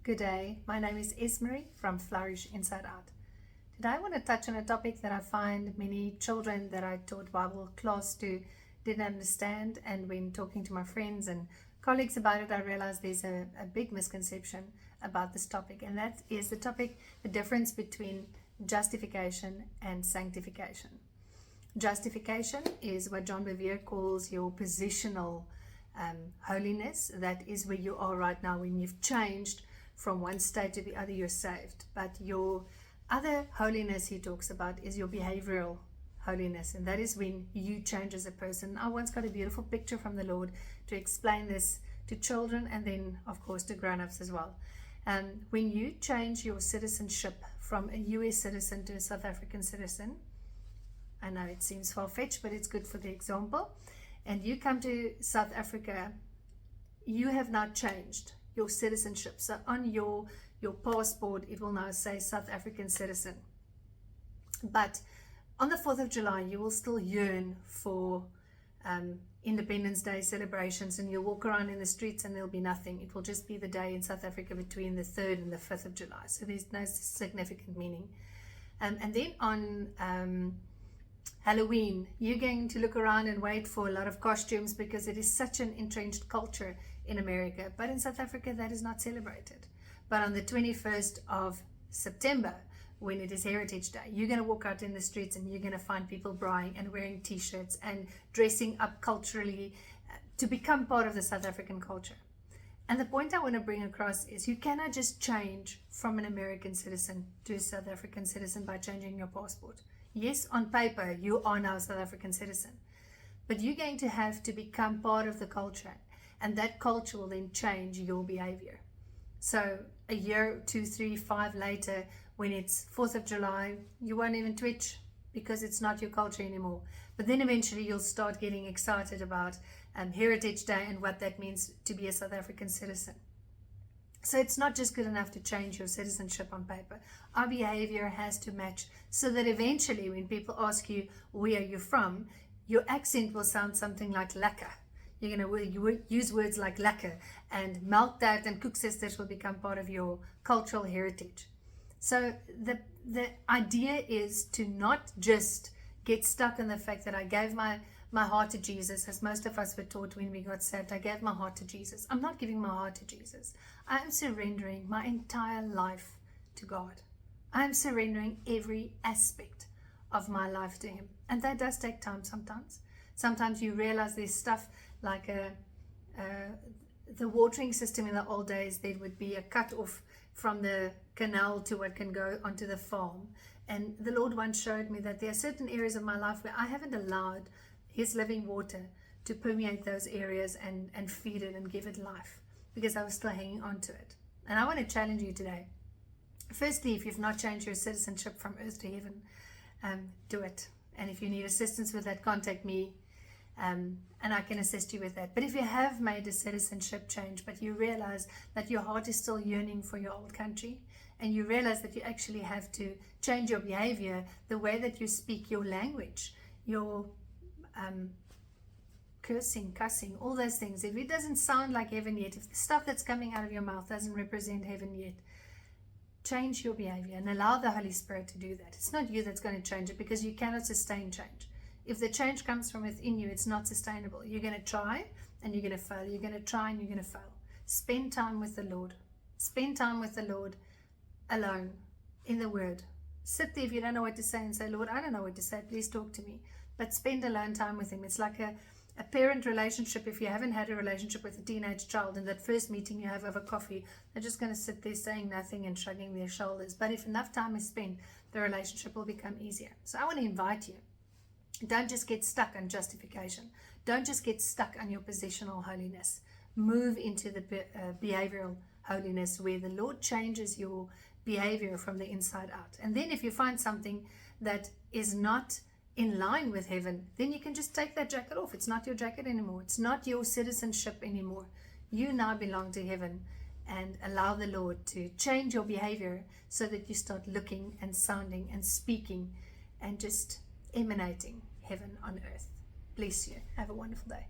Good day, my name is Esmery from Flourish Inside Out. Today I want to touch on a topic that I find many children that I taught Bible class to didn't understand, and when talking to my friends and colleagues about it, I realized there's a big misconception about this topic, and that is the difference between justification and sanctification. Justification is what John Bevere calls your positional holiness. That is where you are right now. When you've changed from one state to the other, you're saved. But your other holiness he talks about is your behavioral holiness, and that is when you change as a person. I once got a beautiful picture from the Lord to explain this to children, and then of course to grown-ups as well. When you change your citizenship from a US citizen to a South African citizen, I know it seems far-fetched, but it's good for the example, and you come to South Africa, you have now changed your citizenship. So on your passport, it will now say South African citizen. But on the 4th of July, you will still yearn for Independence Day celebrations, and you'll walk around in the streets and there'll be nothing. It will just be the day in South Africa between the 3rd and the 5th of July. So there's no significant meaning. And then on Halloween, you're going to look around and wait for a lot of costumes because it is such an entrenched culture in America. But in South Africa, that is not celebrated. But on the 21st of September, when it is Heritage Day, you're going to walk out in the streets and you're going to find people braaiing and wearing t-shirts and dressing up culturally to become part of the South African culture. And the point I want to bring across is you cannot just change from an American citizen to a South African citizen by changing your passport. Yes, on paper, you are now a South African citizen, but you're going to have to become part of the culture, and that culture will then change your behavior. So a year, 2, 3, 5 later, when it's 4th of July, you won't even twitch because it's not your culture anymore. But then eventually you'll start getting excited about Heritage Day and what that means to be a South African citizen. So it's not just good enough to change your citizenship on paper. Our behavior has to match so that eventually when people ask you, where are you from, your accent will sound something like lekker. You're going to use words like lekker, and melktat and koeksisters will become part of your cultural heritage. So the idea is to not just get stuck in the fact that I gave my heart to Jesus, as most of us were taught when we got saved. I gave my heart to Jesus. I'm not giving my heart to Jesus. I am surrendering my entire life to God. I am surrendering every aspect of my life to Him. And that does take time sometimes. Sometimes you realize there's stuff like the watering system in the old days. There would be a cut off from the canal to what can go onto the farm. And the Lord once showed me that there are certain areas of my life where I haven't allowed His living water to permeate those areas and feed it and give it life, because I was still hanging on to it. And I want to challenge you today. Firstly, if you've not changed your citizenship from earth to heaven, do it. And if you need assistance with that, contact me, and I can assist you with that. But if you have made a citizenship change, but you realize that your heart is still yearning for your old country, and you realize that you actually have to change your behavior, the way that you speak, your language, your cussing, all those things, if it doesn't sound like heaven yet, if the stuff that's coming out of your mouth doesn't represent heaven yet, change your behavior and allow the Holy Spirit to do that. It's not you that's going to change it, because you cannot sustain change. If the change comes from within you, it's not sustainable. You're going to try and you're going to fail. You're going to try and you're going to fail. Spend time with the Lord. Spend time with the Lord alone in the Word. Sit there if you don't know what to say and say, Lord, I don't know what to say. Please talk to me. But spend alone time with Him. It's like a parent relationship. If you haven't had a relationship with a teenage child, in that first meeting you have over coffee, they're just going to sit there saying nothing and shrugging their shoulders. But if enough time is spent, the relationship will become easier. So I want to invite you. Don't just get stuck on justification. Don't just get stuck on your positional holiness. Move into the behavioral holiness, where the Lord changes your behavior from the inside out. And then if you find something that is not in line with heaven, then you can just take that jacket off. It's not your jacket anymore. It's not your citizenship anymore. You now belong to heaven, and allow the Lord to change your behavior so that you start looking and sounding and speaking and just emanating heaven on earth. Bless you. Have a wonderful day.